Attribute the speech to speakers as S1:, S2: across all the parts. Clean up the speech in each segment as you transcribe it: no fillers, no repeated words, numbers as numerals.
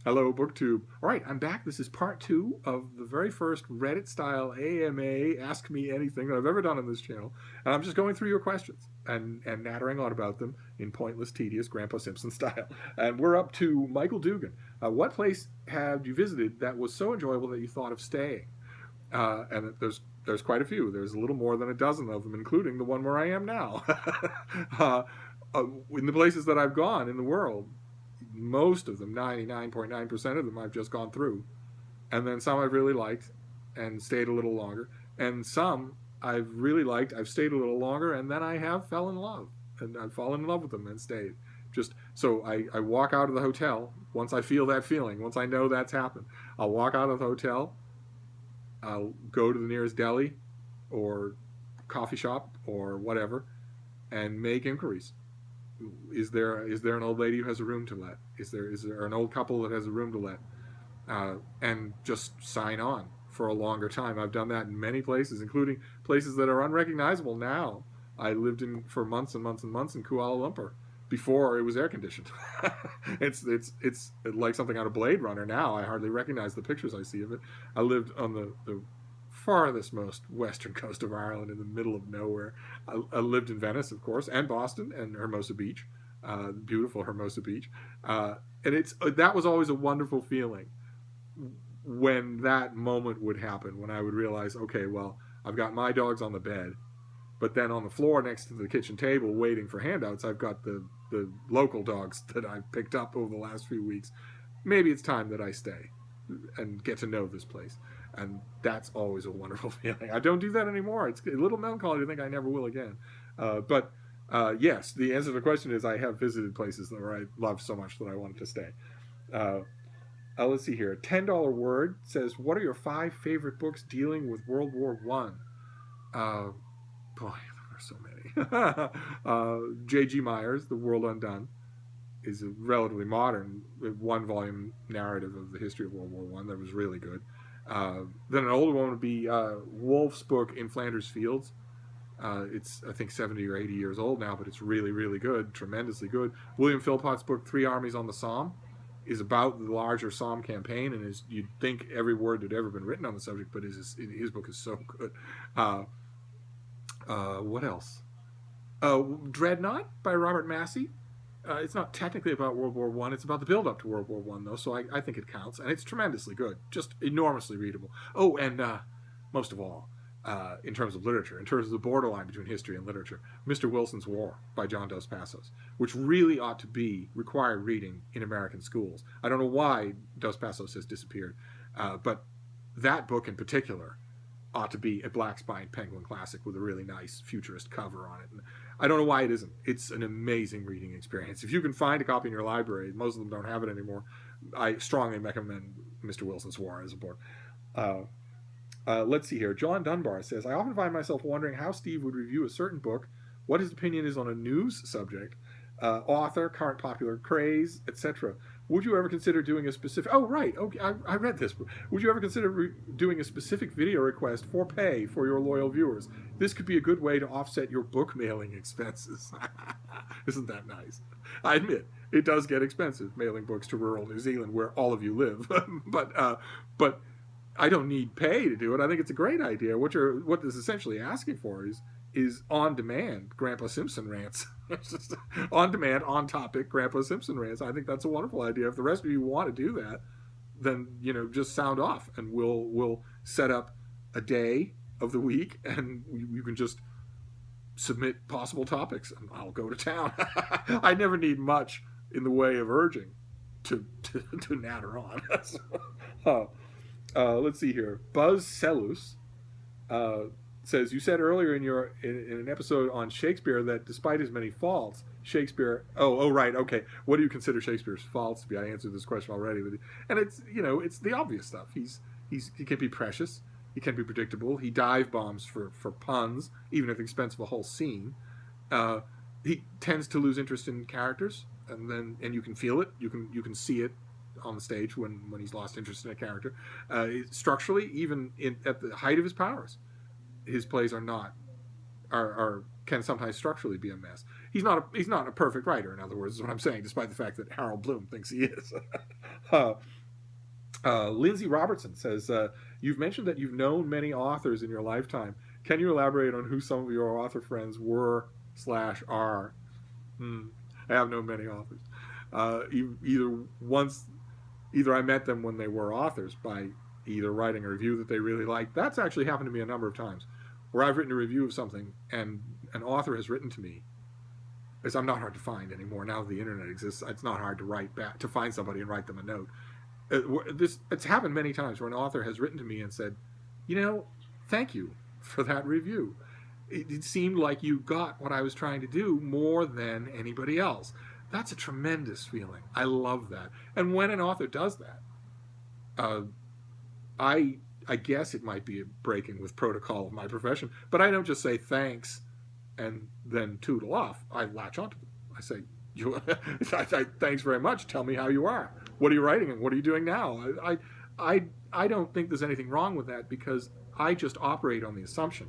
S1: Hello, BookTube. All right, I'm back. This is part 2 of the very first Reddit-style AMA Ask Me Anything that I've ever done on this channel. And I'm just going through your questions and nattering on about them in pointless, tedious Grandpa Simpson style. And we're up to Michael Dugan. What place have you visited that was so enjoyable that you thought of staying? And there's quite a few. There's a little more than a dozen of them, including the one where I am now. uh, in the places that I've gone in the world, most of them, 99.9% of them, I've just gone through. And then some I've really liked and stayed a little longer. And some I've really liked, I've stayed a little longer, and then I have fell in love. And I've fallen in love with them and stayed. Just so I walk out of the hotel, once I feel that feeling, once I know that's happened, I'll walk out of the hotel, I'll go to the nearest deli or coffee shop or whatever and make inquiries. Is there an old lady who has a room to let? Is there an old couple that has a room to let? And just sign on for a longer time. I've done that in many places, including places that are unrecognizable now. I lived in for months and months and months in Kuala Lumpur before it was air conditioned. it's like something out of Blade Runner now. I hardly recognize the pictures I see of it. I lived on the farthest most western coast of Ireland in the middle of nowhere. I lived in Venice, of course, and Boston and Hermosa Beach, beautiful Hermosa Beach. And that was always a wonderful feeling when that moment would happen, when I would realize, okay, well, I've got my dogs on the bed, but then on the floor next to the kitchen table waiting for handouts, I've got the local dogs that I've picked up over the last few weeks. Maybe it's time that I stay and get to know this place. And that's always a wonderful feeling. I don't do that anymore. It's a little melancholy to think I never will again. But yes, the answer to the question is I have visited places that I loved so much that I wanted to stay. Let's see here. $10 Word says, what are your 5 favorite books dealing with World War I? Boy, there are so many. J.G. Myers, The World Undone, is a relatively modern 1-volume narrative of the history of World War I that was really good. Then an older one would be Wolfe's book In Flanders Fields. It's, I think, 70 or 80 years old now, but it's really, really good, tremendously good. William Philpott's book Three Armies on the Somme is about the larger Somme campaign, and you'd think every word that had ever been written on the subject, but his book is so good. What else? Dreadnought by Robert Massey. It's not technically about World War I. It's about the build-up to World War I, though, so I think it counts. And it's tremendously good, just enormously readable. Oh, and most of all, in terms of literature, in terms of the borderline between history and literature, Mr. Wilson's War by John Dos Passos, which really ought to be required reading in American schools. I don't know why Dos Passos has disappeared, but that book in particular ought to be a black spine Penguin classic with a really nice futurist cover on it. And I don't know why it isn't. It's an amazing reading experience. If you can find a copy in your library, most of them don't have it anymore, I strongly recommend Mr. Wilson's War as a book. Let's see here. John Dunbar says, I often find myself wondering how Steve would review a certain book, what his opinion is on a news subject, author, current popular craze, etc. Would you ever consider doing a specific... Oh, right. Okay, I read this. Would you ever consider doing a specific video request for pay for your loyal viewers? This could be a good way to offset your book mailing expenses. Isn't that nice? I admit, it does get expensive mailing books to rural New Zealand where all of you live. But I don't need pay to do it. I think it's a great idea. What is essentially asking for is on-demand Grandpa Simpson rants. Just on-demand, on-topic Grandpa Simpson rants. I think that's a wonderful idea. If the rest of you want to do that, then, just sound off, and we'll set up a day of the week, and you can just submit possible topics, and I'll go to town. I never need much in the way of urging to natter on. Let's see here. Buzz Selus says, you said earlier in an episode on Shakespeare that despite his many faults, Shakespeare... Oh, right, okay. What do you consider Shakespeare's faults to be? I answered this question already. And it's the obvious stuff. He can be precious. He can be predictable. He dive bombs for puns, even at the expense of a whole scene. He tends to lose interest in characters, and you can feel it. You can see it on the stage when he's lost interest in a character. Structurally, even at the height of his powers, his plays can sometimes structurally be a mess. He's not a perfect writer, in other words, is what I'm saying, despite the fact that Harold Bloom thinks he is. Lindsay Robertson says, you've mentioned that you've known many authors in your lifetime. Can you elaborate on who some of your author friends were slash are? I have known many authors. Either once, either I met them when they were authors by either writing a review that they really liked. That's actually happened to me a number of times, where I've written a review of something and an author has written to me. Because I'm not hard to find anymore now that the internet exists. It's not hard to write back, to find somebody and write them a note. It's happened many times where an author has written to me and said, thank you for that review. It seemed like you got what I was trying to do more than anybody else. That's a tremendous feeling. I love that. And when an author does that, I guess it might be a breaking with protocol of my profession, but I don't just say thanks and then tootle off. I latch onto them. I say, thanks very much. Tell me how you are. What are you writing and what are you doing now? I don't think there's anything wrong with that, because I just operate on the assumption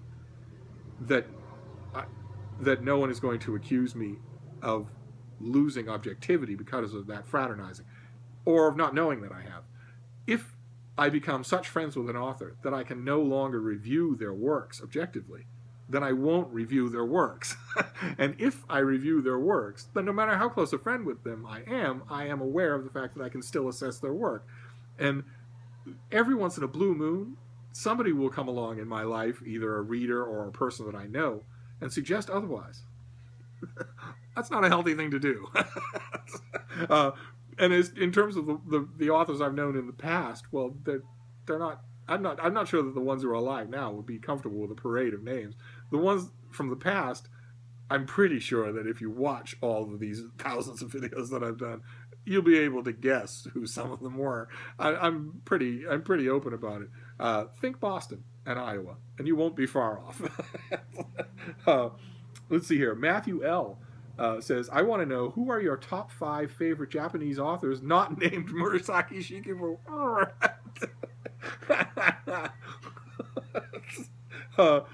S1: that no one is going to accuse me of losing objectivity because of that fraternizing, or of not knowing that I have. If I become such friends with an author that I can no longer review their works objectively, then I won't review their works. And if I review their works, then no matter how close a friend with them I am aware of the fact that I can still assess their work. And every once in a blue moon, somebody will come along in my life, either a reader or a person that I know, and suggest otherwise. That's not a healthy thing to do. And in terms of the authors I've known in the past, well, they're not. I'm not sure that the ones who are alive now would be comfortable with a parade of names. The ones from the past, I'm pretty sure that if you watch all of these thousands of videos that I've done, you'll be able to guess who some of them were. I'm pretty open about it. Think Boston and Iowa, and you won't be far off. Let's see here. Matthew L. Says, I want to know, who are your top 5 favorite Japanese authors not named Murasaki Shikibu? Oh,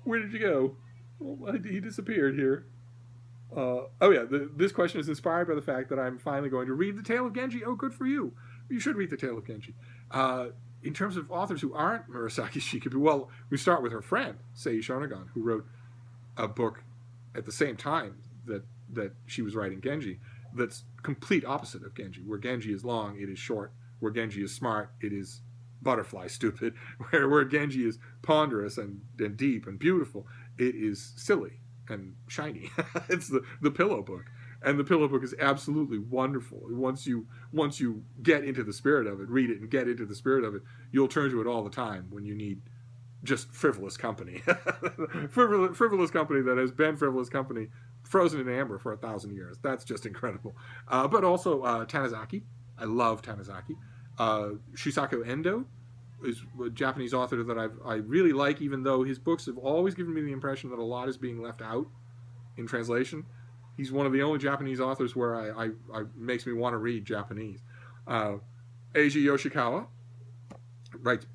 S1: where did you go? Well, he disappeared here. This question is inspired by the fact that I'm finally going to read The Tale of Genji. Oh, good for you. You should read The Tale of Genji. In terms of authors who aren't Murasaki Shikibu, well, we start with her friend, Sei Shonagon, who wrote a book at the same time that she was writing Genji that's complete opposite of Genji. Where Genji is long, it is short. Where Genji is smart, it is butterfly stupid. Where Genji is ponderous and deep and beautiful, it is silly and shiny. It's the Pillow Book. And the Pillow Book is absolutely wonderful. Once you get into the spirit of it, read it and get into the spirit of it, you'll turn to it all the time when you need just frivolous company. frivolous company that has been frivolous company, frozen in amber for 1,000 years. That's just incredible. But also Tanizaki. I love Tanizaki. Shusaku Endo is a Japanese author that I really like, even though his books have always given me the impression that a lot is being left out in translation. He's one of the only Japanese authors where I makes me want to read Japanese. Eiji Yoshikawa writes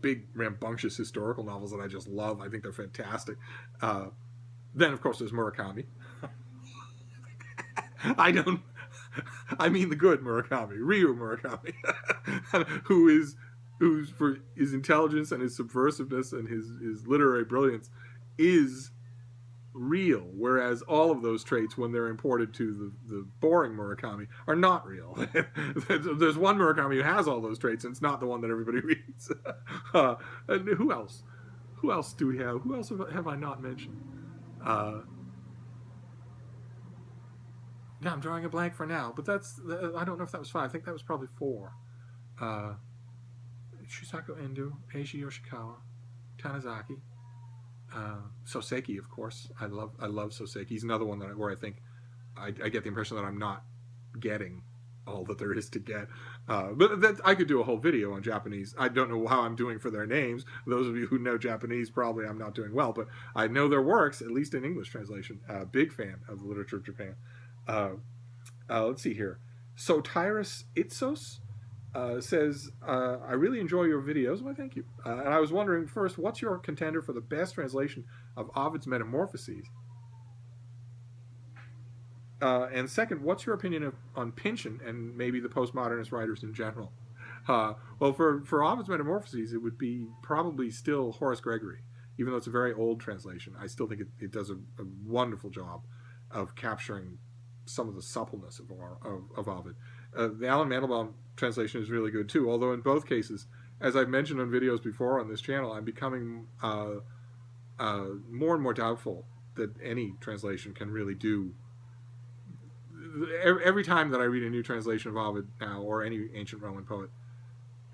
S1: big, rambunctious historical novels that I just love. I think they're fantastic. Then, of course, there's Murakami. I mean the good Murakami, Ryu Murakami, who's for his intelligence and his subversiveness and his literary brilliance is real, whereas all of those traits, when they're imported to the boring Murakami, are not real. There's one Murakami who has all those traits, and it's not the one that everybody reads. And who else? Who else do we have? Who else have I not mentioned? Yeah, I'm drawing a blank for now, but that's, I don't know if that was 5. I think that was probably 4. Shusaku Endo, Eiji Yoshikawa, Tanizaki, Soseki, of course. I love Soseki. He's another one where I think I get the impression that I'm not getting all that there is to get. But I could do a whole video on Japanese. I don't know how I'm doing for their names. Those of you who know Japanese, probably I'm not doing well, but I know their works, at least in English translation. Big fan of the literature of Japan. Let's see here. Sotiris Itsos says, I really enjoy your videos. Well, thank you. And I was wondering, first, what's your contender for the best translation of Ovid's Metamorphoses? And second, what's your opinion on Pynchon and maybe the postmodernist writers in general? Well, for Ovid's Metamorphoses, it would be probably still Horace Gregory, even though it's a very old translation. I still think it does a wonderful job of capturing some of the suppleness of Ovid. The Alan Mandelbaum translation is really good too, although in both cases, as I've mentioned on videos before on this channel, I'm becoming more and more doubtful that any translation can really do. Every time that I read a new translation of Ovid now, or any ancient Roman poet,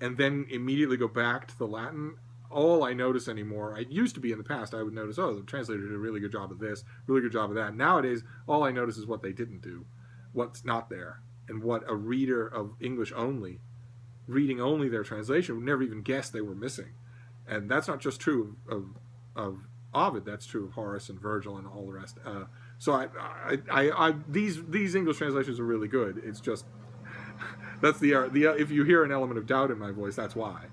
S1: and then immediately go back to the Latin, all I notice anymore, I used to be in the past, I would notice, oh, the translator did a really good job of this, really good job of that. Nowadays, all I notice is what they didn't do, what's not there, and what a reader of English only, reading only their translation, would never even guess they were missing. And that's not just true of Ovid, that's true of Horace and Virgil and all the rest. So these English translations are really good. It's just that's the if you hear an element of doubt in my voice, that's why.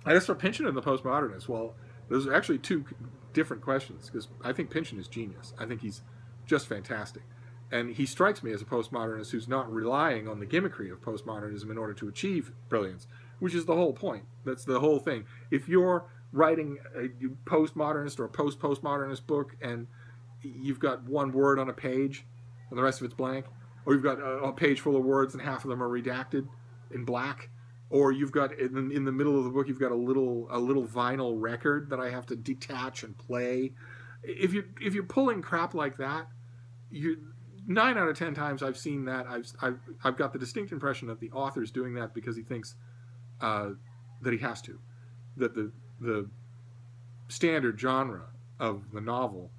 S1: As for Pynchon and the postmodernists, well, those are actually two different questions, because I think Pynchon is genius. I think he's just fantastic, and he strikes me as a postmodernist who's not relying on the gimmickry of postmodernism in order to achieve brilliance, which is the whole point. That's the whole thing. If you're writing a postmodernist or a postmodernist book and you've got one word on a page and the rest of it's blank, or you've got a page full of words and half of them are redacted in black, or you've got in the middle of the book you've got a little vinyl record that I have to detach and play. If you're pulling crap like that, 9 out of 10 times I've seen that, I've got the distinct impression that the author's doing that because he thinks that he has to, that the standard genre of the novel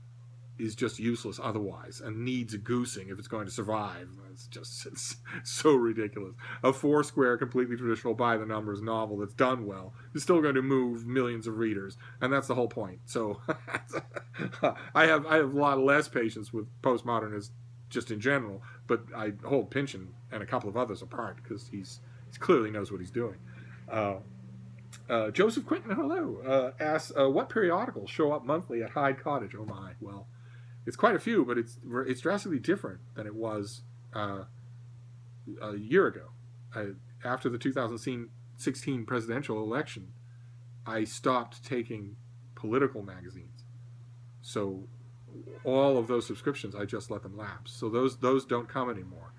S1: is just useless otherwise and needs a goosing if it's going to survive. It's so ridiculous. A Foursquare, completely traditional by the numbers novel that's done well is still going to move millions of readers, and that's the whole point. So I have a lot less patience with postmodernists just in general, but I hold Pynchon and a couple of others apart because he clearly knows what he's doing. Joseph Quinton, hello, asks, what periodicals show up monthly at Hyde Cottage? Oh my, well, it's quite a few, but it's drastically different than it was a year ago. After the 2016 presidential election, I stopped taking political magazines. So all of those subscriptions, I just let them lapse. So those don't come anymore.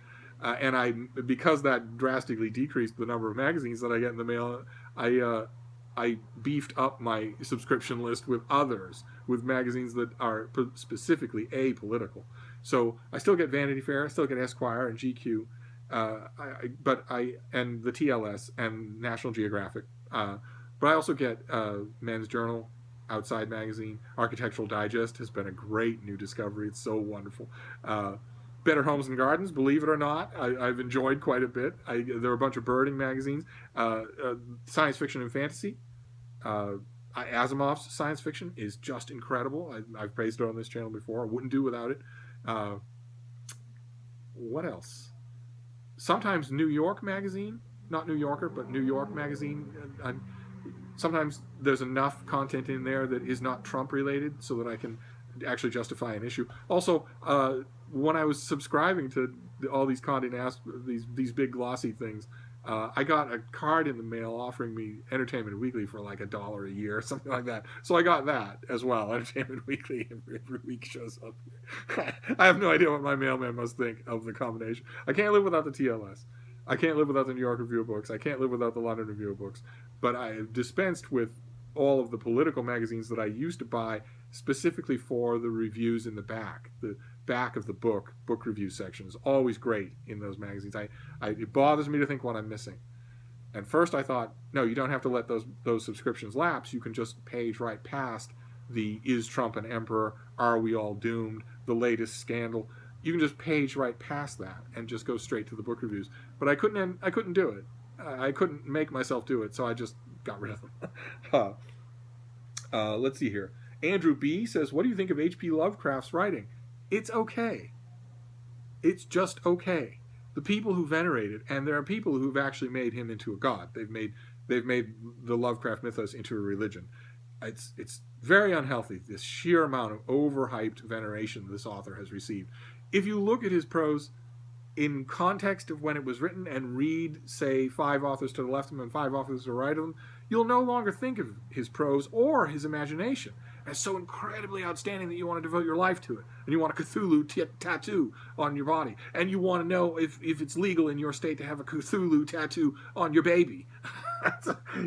S1: And because that drastically decreased the number of magazines that I get in the mail, I beefed up my subscription list with others, with magazines that are specifically apolitical. So I still get Vanity Fair, I still get Esquire and GQ, and the TLS and National Geographic. But I also get Men's Journal, Outside Magazine, Architectural Digest has been a great new discovery. It's so wonderful. Better Homes and Gardens, believe it or not, I've enjoyed quite a bit. There are a bunch of birding magazines, science fiction and fantasy. Asimov's science fiction is just incredible. I've praised it on this channel before. I wouldn't do without it. What else? Sometimes New York Magazine, not New Yorker, but New York Magazine. Sometimes there's enough content in there that is not Trump related so that I can actually justify an issue. Also, when I was subscribing to all these Condé Nast, these big glossy things, I got a card in the mail offering me Entertainment Weekly for like $1 a year or something like that. So I got that as well. Entertainment Weekly every week shows up. I have no idea what my mailman must think of the combination. I can't live without the TLS. I can't live without the New York Review of Books. I can't live without the London Review of Books. But I have dispensed with all of the political magazines that I used to buy specifically for the reviews in the back. The back of the book review section is always great in those magazines. It bothers me to think what I'm missing. And first I thought, no, you don't have to let those subscriptions lapse. You can just page right past the Is Trump an Emperor? Are We All Doomed? The latest scandal. You can just page right past that and just go straight to the book reviews. But I couldn't do it. I couldn't make myself do it, so I just got rid of them. Let's see here. Andrew B. says, what do you think of H.P. Lovecraft's writing? It's okay. It's just okay. The people who venerate it, and there are people who've actually made him into a god. They've made the Lovecraft mythos into a religion. It's very unhealthy, this sheer amount of overhyped veneration this author has received. if you look at his prose in context of when it was written and read, say, 5 authors to the left of him and 5 authors to the right of him, you'll no longer think of his prose or his imagination as so incredibly outstanding that you want to devote your life to it. And you want a Cthulhu tattoo on your body. And you want to know if it's legal in your state to have a Cthulhu tattoo on your baby.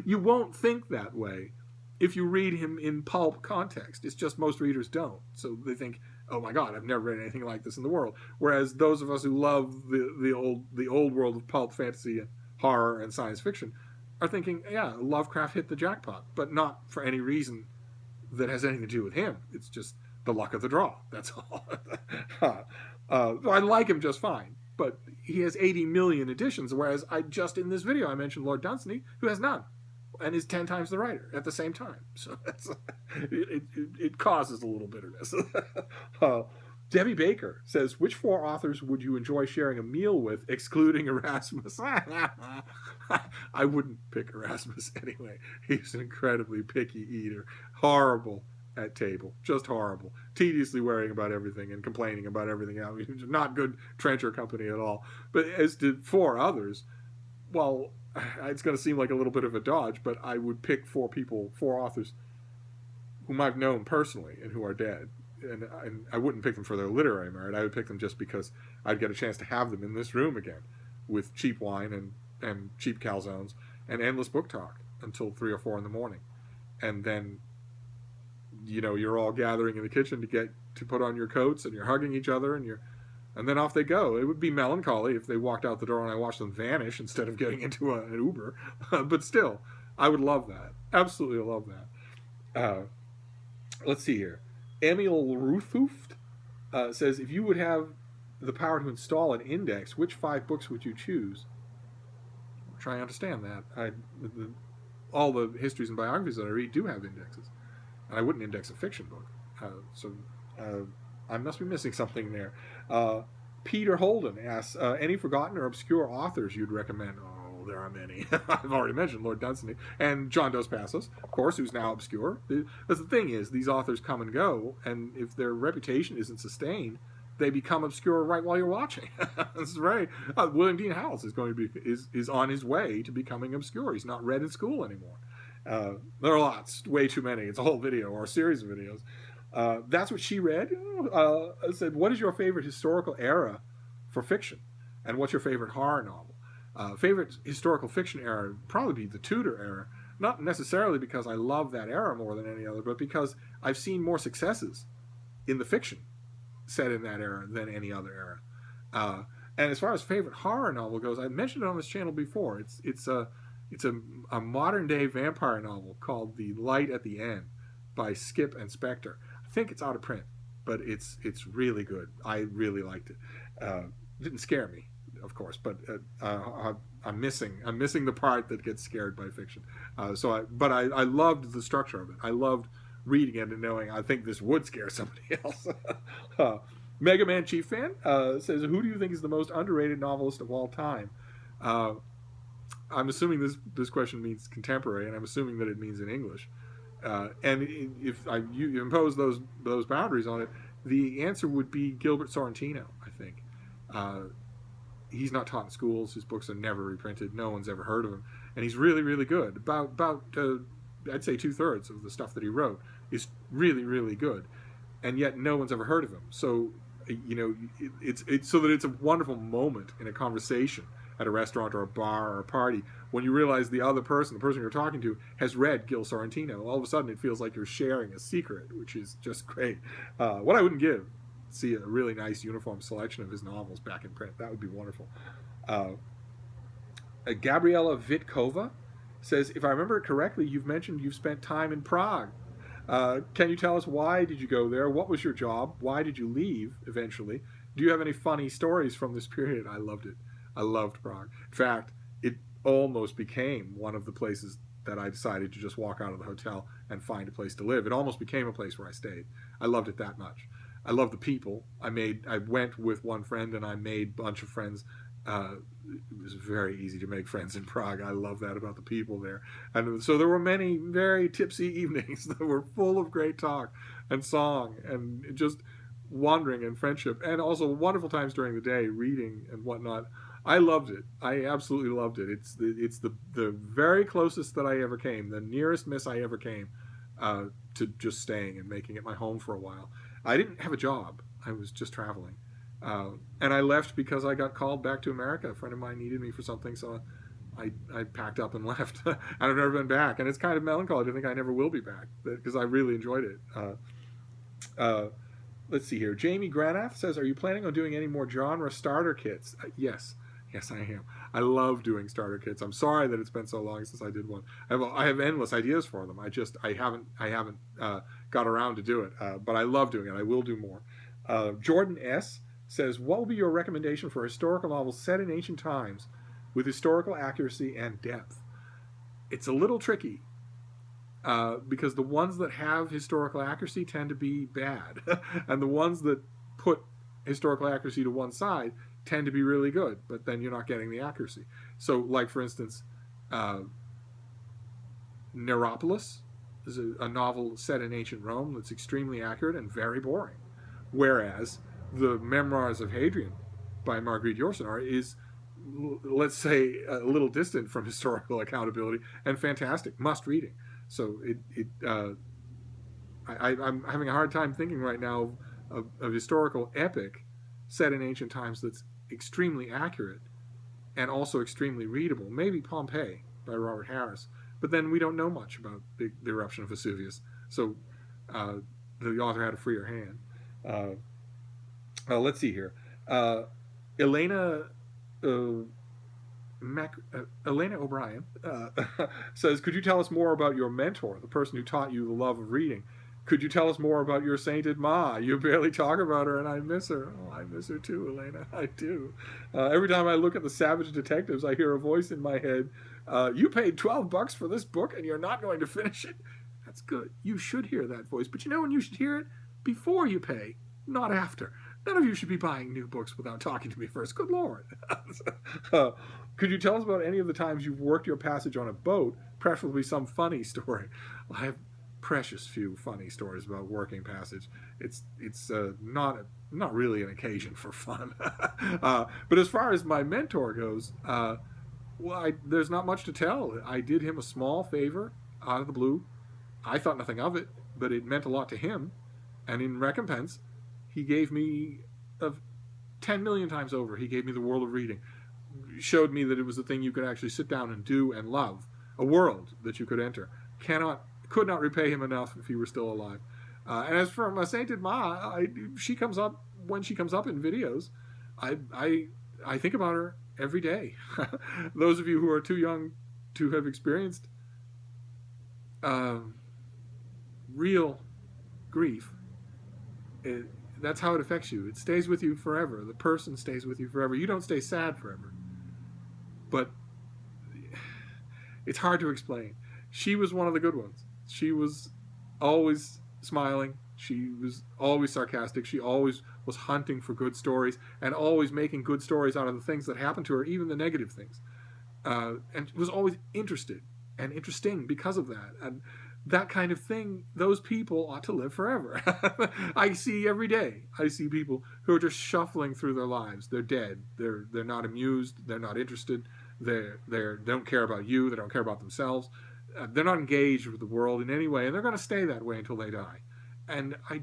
S1: You won't think that way if you read him in pulp context. It's just most readers don't. So they think, oh my God, I've never read anything like this in the world. Whereas those of us who love the old world of pulp fantasy and horror and science fiction are thinking, yeah, Lovecraft hit the jackpot, but not for any reason that has anything to do with him. It's just the luck of the draw. That's all. I like him just fine, but he has 80 million editions, whereas in this video I mentioned Lord Dunsany, who has none, and is 10 times the writer at the same time. So it causes a little bitterness. Debbie Baker says, which 4 authors would you enjoy sharing a meal with, excluding Erasmus? I wouldn't pick Erasmus anyway. He's an incredibly picky eater. Horrible at table. Just horrible. Tediously worrying about everything and complaining about everything else. Not good trencher company at all. But as to 4 others, well, it's going to seem like a little bit of a dodge, but I would pick 4 authors whom I've known personally and who are dead. And I wouldn't pick them for their literary merit. I would pick them just because I'd get a chance to have them in this room again with cheap wine and cheap calzones and endless book talk until 3 or 4 in the morning. And then, you're all gathering in the kitchen to put on your coats and you're hugging each other and then off they go. It would be melancholy if they walked out the door and I watched them vanish instead of getting into an Uber. But still, I would love that. Absolutely love that. Let's see here. Emil Ruthuft says, if you would have the power to install an index, which 5 books would you choose? I'm trying to understand that. All the histories and biographies that I read do have indexes. And I wouldn't index a fiction book. So I must be missing something there. Peter Holden asks, any forgotten or obscure authors you'd recommend? Oh, there are many. I've already mentioned Lord Dunsany and John Dos Passos, of course, who's now obscure. That's the thing is, these authors come and go, and if their reputation isn't sustained, they become obscure right while you're watching. This is right. William Dean Howells is on his way to becoming obscure. He's not read in school anymore. There are lots, way too many. It's a whole video or a series of videos. That's what she read. Said, what is your favorite historical era for fiction? And what's your favorite horror novel? Favorite historical fiction era would probably be the Tudor era. Not necessarily because I love that era more than any other, but because I've seen more successes in the fiction set in that era than any other era. And as far as favorite horror novel goes, I mentioned it on this channel before. It's a modern day vampire novel called The Light at the End by Skip and Spector. I think it's out of print, but it's really good. I really liked it. It didn't scare me, of course, but I'm missing the part that gets scared by fiction. But I loved the structure of it. I loved reading it and knowing I think this would scare somebody else. Mega Man Chief Fan says, who do you think is the most underrated novelist of all time? I'm assuming this question means contemporary, and I'm assuming that it means in English. And if you impose those boundaries on it, the answer would be Gilbert Santino, I think. He's not taught in schools. His books are never reprinted. No one's ever heard of him. And he's really, really good. About I'd say 2/3 of the stuff that he wrote is really, really good. And yet no one's ever heard of him. So, it's so that it's a wonderful moment in a conversation at a restaurant or a bar or a party when you realize the person you're talking to, has read Gil Sorrentino. All of a sudden it feels like you're sharing a secret, which is just great. What I wouldn't give, see a really nice uniform selection of his novels back in print. That would be wonderful. Gabriella Vitova says, if I remember it correctly, you've mentioned you've spent time in Prague. Can you tell us why did you go there? What was your job? Why did you leave eventually? Do you have any funny stories from this period? I loved it. I loved Prague. In fact, it almost became one of the places that I decided to just walk out of the hotel and find a place to live. It almost became a place where I stayed. I loved it that much. I loved the people. I went with one friend and I made a bunch of friends. It was very easy to make friends in Prague. I love that about the people there. And so there were many very tipsy evenings that were full of great talk and song and just wandering and friendship, and also wonderful times during the day, reading and whatnot. I loved it. I absolutely loved it. It's the very closest that I ever came, the nearest miss I ever came to just staying and making it my home for a while. I didn't have a job. I was just traveling. And I left because I got called back to America. A friend of mine needed me for something, so I packed up and left. And I've never been back. And it's kind of melancholy to think I never will be back because I really enjoyed it. Let's see here. Jamie Granath says, are you planning on doing any more genre starter kits? Yes. Yes, I am. I love doing starter kits. I'm sorry that it's been so long since I did one. I have endless ideas for them. I haven't got around to do it. But I love doing it. I will do more. Jordan S. says, what will be your recommendation for a historical novel set in ancient times with historical accuracy and depth? It's a little tricky because the ones that have historical accuracy tend to be bad. And the ones that put historical accuracy to one side tend to be really good, but then you're not getting the accuracy. So, like, for instance, Neropolis is a novel set in ancient Rome that's extremely accurate and very boring. Whereas the Memoirs of Hadrian by Marguerite Yourcenar is, let's say, a little distant from historical accountability and fantastic, must-reading. So I'm having a hard time thinking right now of historical epic set in ancient times that's extremely accurate and also extremely readable. Maybe Pompeii by Robert Harris, but then we don't know much about the eruption of Vesuvius. So the author had a freer hand. Let's see here. Elena O'Brien says, could you tell us more about your mentor, the person who taught you the love of reading? Could you tell us more about your sainted Ma? You barely talk about her, and I miss her. Oh, I miss her too, Elena. I do. Every time I look at the Savage Detectives, I hear a voice in my head. You paid $12 for this book, and you're not going to finish it? That's good. You should hear that voice. But you know when you should hear it? Before you pay, not after. None of you should be buying new books without talking to me first. Good Lord. Could you tell us about any of the times you've worked your passage on a boat, preferably some funny story? Well, I have precious few funny stories about working passage. It's not really an occasion for fun. But as far as my mentor goes, there's not much to tell. I did him a small favor out of the blue. I thought nothing of it, but it meant a lot to him. And in recompense, he gave me 10 million times over. He gave me the world of reading. Showed me that it was a thing you could actually sit down and do and love. A world that you could enter. Could not repay him enough if he were still alive. And as for my sainted Ma, she comes up when she comes up in videos. I think about her every day. Those of you who are too young to have experienced real grief, that's how it affects you. It stays with you forever. The person stays with you forever. You don't stay sad forever. But it's hard to explain. She was one of the good ones. She was always smiling. She was always sarcastic. She always was hunting for good stories and always making good stories out of the things that happened to her, even the negative things. And was always interested and interesting because of that. And that kind of thing, those people ought to live forever. I see every day. I see people who are just shuffling through their lives. They're dead. They're not amused. They're not interested. They don't care about you. They don't care about themselves. They're not engaged with the world in any way, and they're going to stay that way until they die. And I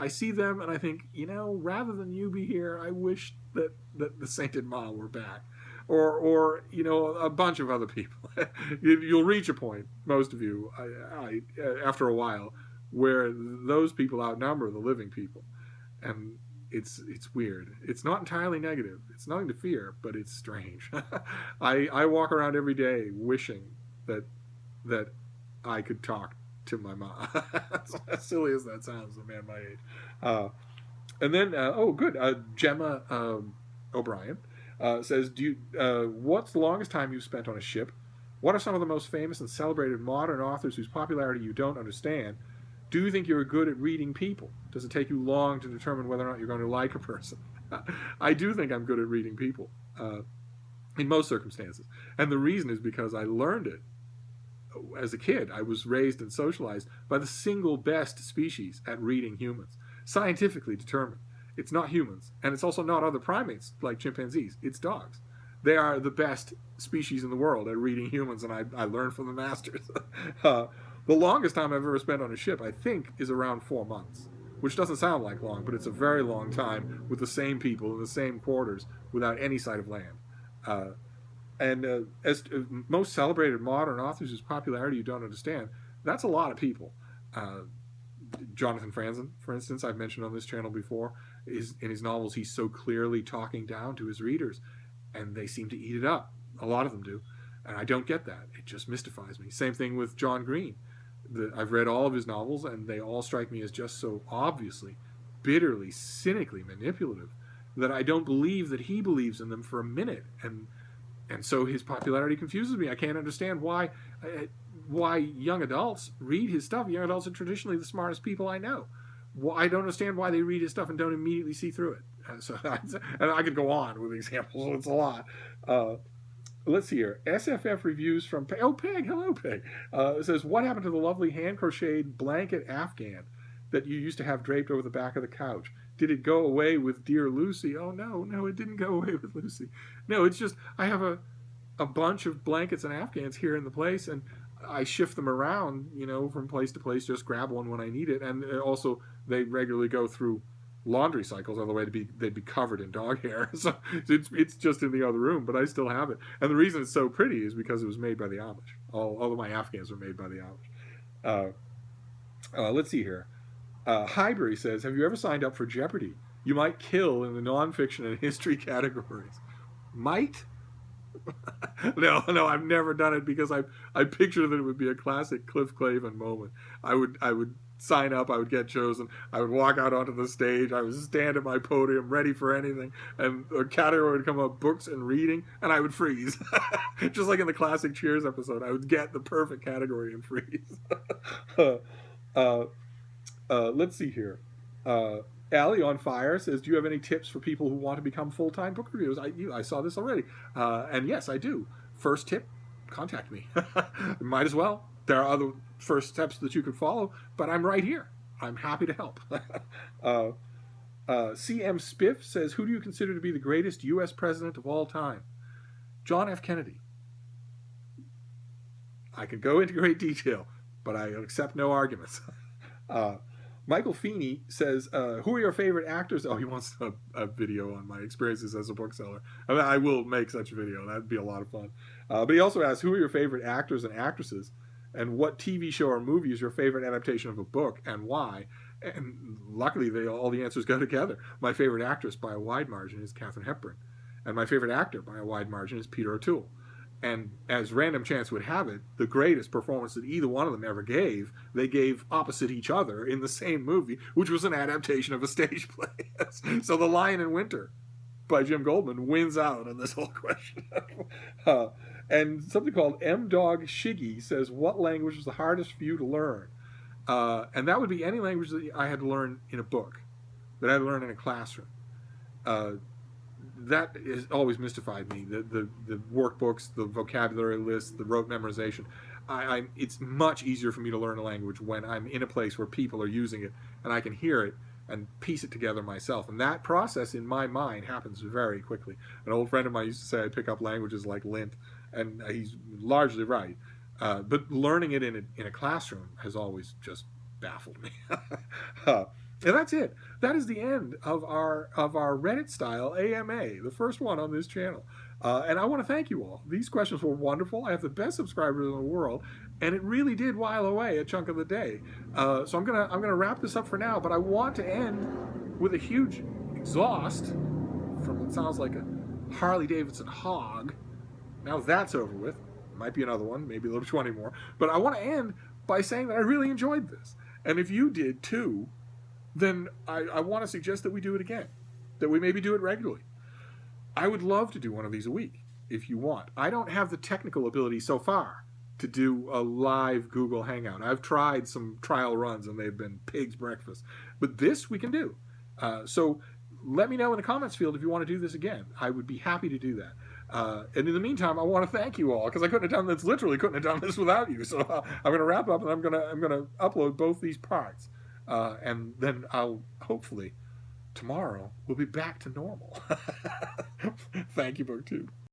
S1: see them, and I think, rather than you be here, I wish that the sainted Ma were back. Or a bunch of other people. You'll reach a point, most of you, after a while, where those people outnumber the living people. And it's weird. It's not entirely negative. It's nothing to fear, but it's strange. I walk around every day wishing that I could talk to my Ma. As silly as that sounds, a man my age. And then, good. Gemma O'Brien says, what's the longest time you've spent on a ship? What are some of the most famous and celebrated modern authors whose popularity you don't understand? Do you think you're good at reading people? Does it take you long to determine whether or not you're going to like a person? I do think I'm good at reading people in most circumstances. And the reason is because I learned it as a kid. I was raised and socialized by the single best species at reading humans. scientifically determined. It's not humans, and it's also not other primates like chimpanzees. It's dogs. They are the best species in the world at reading humans, and I learned from the masters. The longest time I've ever spent on a ship, I think, is around 4 months, which doesn't sound like long, but it's a very long time with the same people in the same quarters without any sight of land. As most celebrated modern authors whose popularity you don't understand, that's a lot of people. Jonathan Franzen, for instance, I've mentioned on this channel before, in his novels, he's so clearly talking down to his readers, and they seem to eat it up. A lot of them do. And I don't get that. It just mystifies me. Same thing with John Green. I've read all of his novels, and they all strike me as just so obviously, bitterly, cynically manipulative that I don't believe that he believes in them for a minute. And so his popularity confuses me. I can't understand why young adults read his stuff. Young adults are traditionally the smartest people I know. I don't understand why they read his stuff and don't immediately see through it. And I could go on with examples. It's a lot. Let's see here. SFF reviews from Peg. Oh, Peg. Hello, Peg. It says, what happened to the lovely hand-crocheted blanket Afghan that you used to have draped over the back of the couch? Did it go away with Dear Lucy? Oh, no, it didn't go away with Lucy. No, it's just I have a bunch of blankets and Afghans here in the place, and I shift them around, from place to place, just grab one when I need it. And also, they regularly go through laundry cycles, otherwise they'd be covered in dog hair. So it's just in the other room, but I still have it. And the reason it's so pretty is because it was made by the Amish. All of my Afghans were made by the Amish. Let's see here. Highbury says, have you ever signed up for Jeopardy? You might kill in the nonfiction and history categories. Might? No, I've never done it because I picture that it would be a classic Cliff Clavin moment. I would sign up, I would get chosen, I would walk out onto the stage, I would stand at my podium ready for anything, and a category would come up, books and reading, and I would freeze. Just like in the classic Cheers episode, I would get the perfect category and freeze. Let's see here. Allie on Fire says, do you have any tips for people who want to become full-time book reviewers? I saw this already. And yes, I do. First tip, contact me. Might as well. There are other first steps that you could follow, but I'm right here. I'm happy to help. CM Spiff says, who do you consider to be the greatest U.S. president of all time? John F. Kennedy. I could go into great detail, but I accept no arguments. Michael Feeney says, who are your favorite actors? Oh, he wants a video on my experiences as a bookseller. I will make such a video. That'd be a lot of fun. But he also asks, who are your favorite actors and actresses? And what TV show or movie is your favorite adaptation of a book, and why? And luckily, all the answers go together. My favorite actress by a wide margin is Katharine Hepburn. And my favorite actor by a wide margin is Peter O'Toole. And as random chance would have it, the greatest performance that either one of them ever gave, they gave opposite each other in the same movie, which was an adaptation of a stage play. So The Lion in Winter by Jim Goldman wins out on this whole question. And something called M-Dog Shiggy says, what language was the hardest for you to learn? And that would be any language that I had to learn in a book, that I had to learn in a classroom. That has always mystified me. The workbooks, the vocabulary lists, the rote memorization. It's much easier for me to learn a language when I'm in a place where people are using it and I can hear it and piece it together myself. And that process in my mind happens very quickly. An old friend of mine used to say I pick up languages like lint, and he's largely right. But learning it in a classroom has always just baffled me. And that's it. That is the end of our Reddit style AMA, the first one on this channel. And I want to thank you all. These questions were wonderful. I have the best subscribers in the world, and it really did while away a chunk of the day. So I'm gonna wrap this up for now. But I want to end with a huge exhaust from what sounds like a Harley Davidson hog. Now that's over with. Might be another one, maybe a little 20 more. But I want to end by saying that I really enjoyed this, and if you did too, then I want to suggest that we do it again, that we maybe do it regularly. I would love to do one of these a week if you want. I don't have the technical ability so far to do a live Google Hangout. I've tried some trial runs and they've been pig's breakfast. But this we can do. So let me know in the comments field if you want to do this again. I would be happy to do that. And in the meantime, I want to thank you all, because I couldn't have done this, literally couldn't have done this without you. So I'm going to wrap up, and I'm going to upload both these parts. And then I'll hopefully tomorrow we'll be back to normal. Thank you, BookTube.